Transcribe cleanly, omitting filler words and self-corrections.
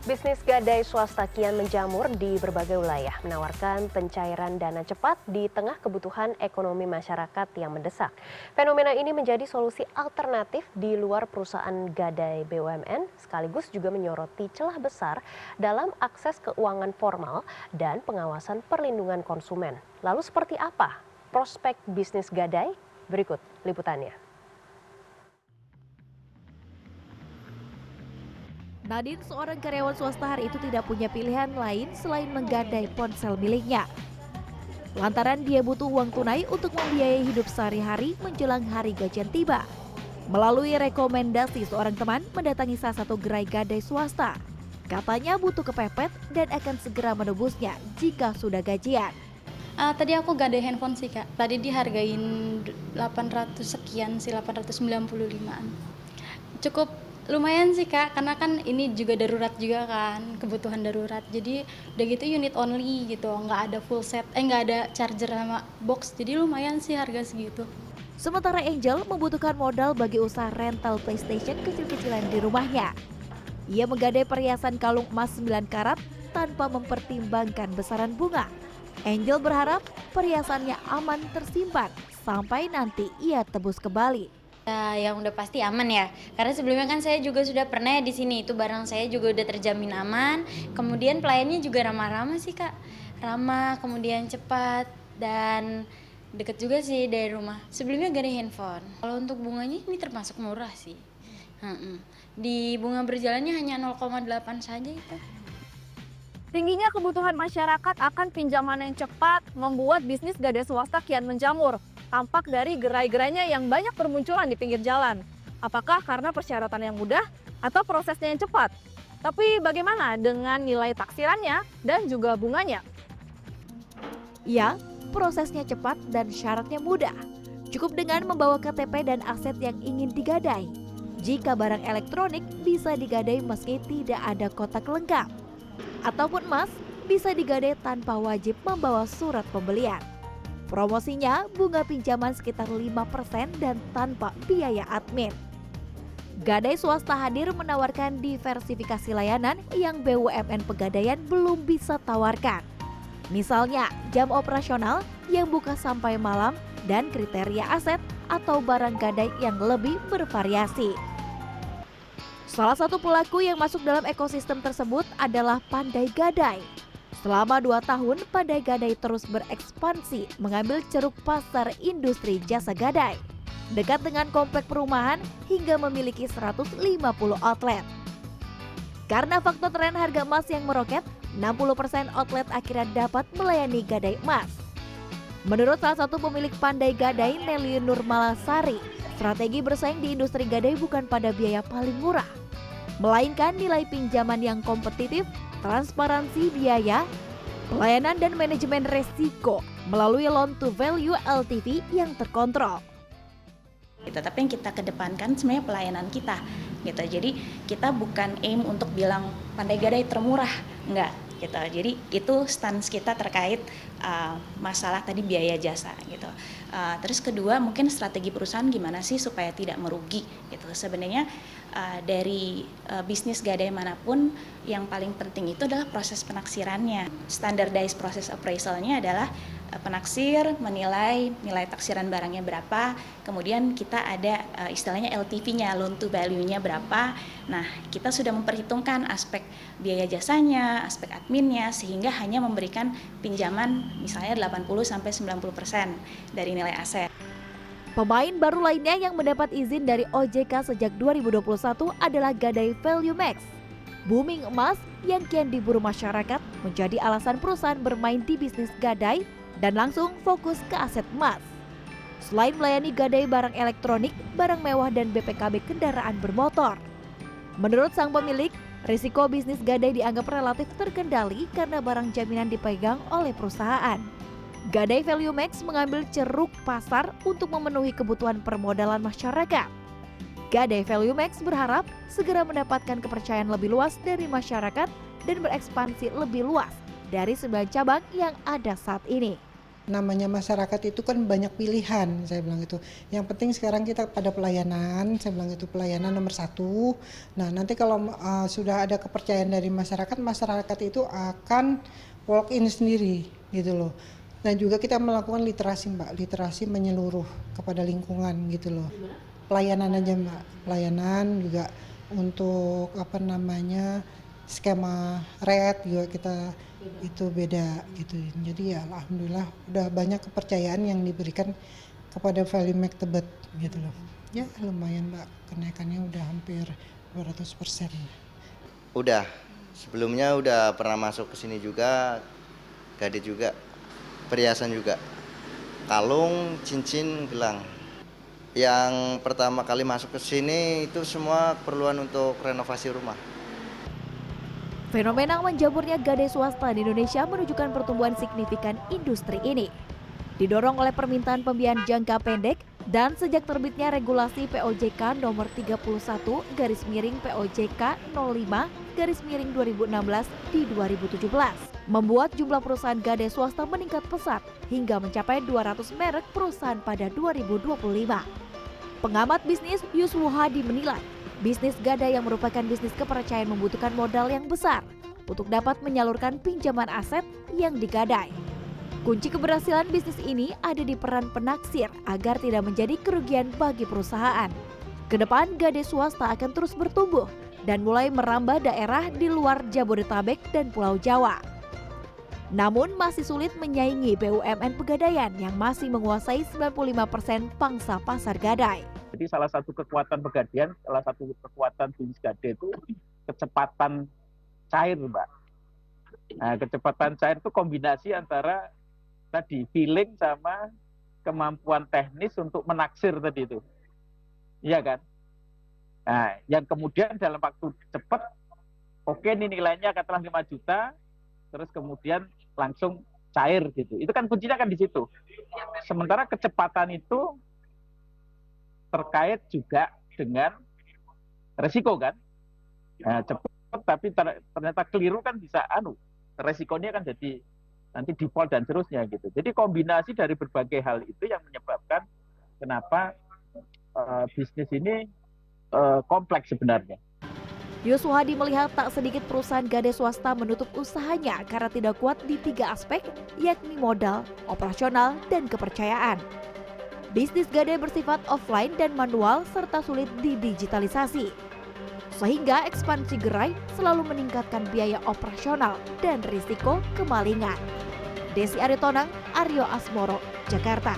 Bisnis gadai swasta kian menjamur di berbagai wilayah, menawarkan pencairan dana cepat di tengah kebutuhan ekonomi masyarakat yang mendesak. Fenomena ini menjadi solusi alternatif di luar perusahaan gadai BUMN, sekaligus juga menyoroti celah besar dalam akses keuangan formal dan pengawasan perlindungan konsumen. Lalu seperti apa prospek bisnis gadai? Berikut liputannya. Nadine, seorang karyawan swasta, hari itu tidak punya pilihan lain selain menggadai ponsel miliknya. Lantaran dia butuh uang tunai untuk membiayai hidup sehari-hari menjelang hari gajian tiba. Melalui rekomendasi seorang teman mendatangi salah satu gerai gadai swasta. Katanya butuh kepepet dan akan segera menebusnya jika sudah gajian. Tadi aku gadai handphone sih Kak, tadi dihargain 800 sekian sih, 895-an. Cukup lumayan sih Kak, karena kan ini juga darurat juga kan, kebutuhan darurat. Jadi udah gitu unit only gitu, nggak ada full set, nggak ada charger sama box. Jadi lumayan sih harga segitu. Sementara Angel membutuhkan modal bagi usaha rental PlayStation kecil-kecilan di rumahnya. Ia menggadai perhiasan kalung emas 9 karat tanpa mempertimbangkan besaran bunga. Angel berharap perhiasannya aman tersimpan sampai nanti ia tebus kembali. Yang udah pasti aman ya, karena sebelumnya kan saya juga sudah pernah ya di sini, itu barang saya juga udah terjamin aman. Kemudian pelayannya juga ramah-ramah sih Kak, ramah, kemudian cepat dan deket juga sih dari rumah. Sebelumnya gak ada handphone. Kalau untuk bunganya ini termasuk murah sih. Di bunga berjalannya hanya 0,8 saja itu. Tingginya kebutuhan masyarakat akan pinjaman yang cepat membuat bisnis gadai swasta kian menjamur. Tampak dari gerai-gerainya yang banyak bermunculan di pinggir jalan. Apakah karena persyaratan yang mudah atau prosesnya yang cepat? Tapi bagaimana dengan nilai taksirannya dan juga bunganya? Ya, prosesnya cepat dan syaratnya mudah. Cukup dengan membawa KTP dan aset yang ingin digadai. Jika barang elektronik bisa digadai meski tidak ada kotak lengkap. Ataupun emas bisa digadai tanpa wajib membawa surat pembelian. Promosinya bunga pinjaman sekitar 5% dan tanpa biaya admin. Gadai swasta hadir menawarkan diversifikasi layanan yang BUMN Pegadaian belum bisa tawarkan. Misalnya jam operasional yang buka sampai malam dan kriteria aset atau barang gadai yang lebih bervariasi. Salah satu pelaku yang masuk dalam ekosistem tersebut adalah Pandai Gadai. Selama 2 tahun, Pandai Gadai terus berekspansi mengambil ceruk pasar industri jasa gadai. Dekat dengan komplek perumahan hingga memiliki 150 outlet. Karena faktor tren harga emas yang meroket, 60% outlet akhirnya dapat melayani gadai emas. Menurut salah satu pemilik Pandai Gadai, Nelly Nurmalasari, strategi bersaing di industri gadai bukan pada biaya paling murah, melainkan nilai pinjaman yang kompetitif, transparansi biaya, pelayanan dan manajemen resiko melalui loan to value LTV yang terkontrol. Tapi yang kita kedepankan sebenarnya pelayanan kita gitu. Jadi kita bukan aim untuk bilang Pandai Gadai termurah, enggak gitu. Jadi itu stance kita terkait masalah tadi biaya jasa gitu. Terus kedua mungkin strategi perusahaan gimana sih supaya tidak merugi gitu. Sebenarnya dari bisnis gadai manapun yang paling penting itu adalah proses penaksirannya. Standardized proses appraisalnya adalah penaksir menilai nilai taksiran barangnya berapa, kemudian kita ada istilahnya LTV-nya, loan to value-nya berapa. Nah, kita sudah memperhitungkan aspek biaya jasanya, aspek adminnya, sehingga hanya memberikan pinjaman misalnya 80-90% dari nilai aset. Pemain baru lainnya yang mendapat izin dari OJK sejak 2021 adalah Gadai Value Max. Booming emas yang kian diburu masyarakat menjadi alasan perusahaan bermain di bisnis gadai dan langsung fokus ke aset emas. Selain melayani gadai barang elektronik, barang mewah dan BPKB kendaraan bermotor. Menurut sang pemilik, risiko bisnis gadai dianggap relatif terkendali karena barang jaminan dipegang oleh perusahaan. Gadai Value Max mengambil ceruk pasar untuk memenuhi kebutuhan permodalan masyarakat. Gadai Value Max berharap segera mendapatkan kepercayaan lebih luas dari masyarakat dan berekspansi lebih luas dari 9 cabang yang ada saat ini. Namanya masyarakat itu kan banyak pilihan, saya bilang itu. Yang penting sekarang kita pada pelayanan, saya bilang itu pelayanan nomor 1. Nah, nanti kalau sudah ada kepercayaan dari masyarakat, masyarakat itu akan walk in sendiri gitu loh. Dan juga kita melakukan literasi Mbak, literasi menyeluruh kepada lingkungan gitu loh. Pelayanan aja Mbak, pelayanan juga untuk skema red juga kita itu beda gitu. Jadi ya alhamdulillah udah banyak kepercayaan yang diberikan kepada Valimek Tebet gitu loh. Ya lumayan Mbak, kenaikannya udah hampir 200%. Udah, sebelumnya udah pernah masuk ke sini juga, gade juga, perhiasan juga, kalung, cincin, gelang. Yang pertama kali masuk ke sini itu semua keperluan untuk renovasi rumah. Fenomena menjamurnya gadai swasta di Indonesia menunjukkan pertumbuhan signifikan industri ini. Didorong oleh permintaan pembiayaan jangka pendek dan sejak terbitnya regulasi POJK nomor 31/POJK 05/2016 di 2017, membuat jumlah perusahaan gadai swasta meningkat pesat hingga mencapai 200 merek perusahaan pada 2025. Pengamat bisnis Yuswo Hadi menilai, bisnis gadai yang merupakan bisnis kepercayaan membutuhkan modal yang besar untuk dapat menyalurkan pinjaman aset yang digadai. Kunci keberhasilan bisnis ini ada di peran penaksir agar tidak menjadi kerugian bagi perusahaan. Kedepan gadai swasta akan terus bertumbuh dan mulai merambah daerah di luar Jabodetabek dan Pulau Jawa. Namun masih sulit menyaingi BUMN Pegadaian yang masih menguasai 95% pangsa pasar gadai. Jadi salah satu kekuatan Pegadaian, salah satu kekuatan bisnis gadai itu kecepatan cair, Mbak. Nah, kecepatan cair itu kombinasi antara tadi feeling sama kemampuan teknis untuk menaksir tadi itu. Iya kan? Nah, yang kemudian dalam waktu cepat, oke ini nilainya katakanlah 5 juta, terus kemudian langsung cair gitu. Itu kan kuncinya kan di situ. Sementara kecepatan itu terkait juga dengan resiko kan. Nah, cepat tapi ternyata keliru kan bisa resikonya kan jadi nanti default dan seterusnya gitu. Jadi kombinasi dari berbagai hal itu yang menyebabkan kenapa bisnis ini kompleks sebenarnya. Yuswo Hadi melihat tak sedikit perusahaan gadai swasta menutup usahanya karena tidak kuat di 3 aspek, yakni modal, operasional, dan kepercayaan. Bisnis gadai bersifat offline dan manual serta sulit didigitalisasi. Sehingga ekspansi gerai selalu meningkatkan biaya operasional dan risiko kemalingan. Desi Aritonang, Aryo Asmoro, Jakarta.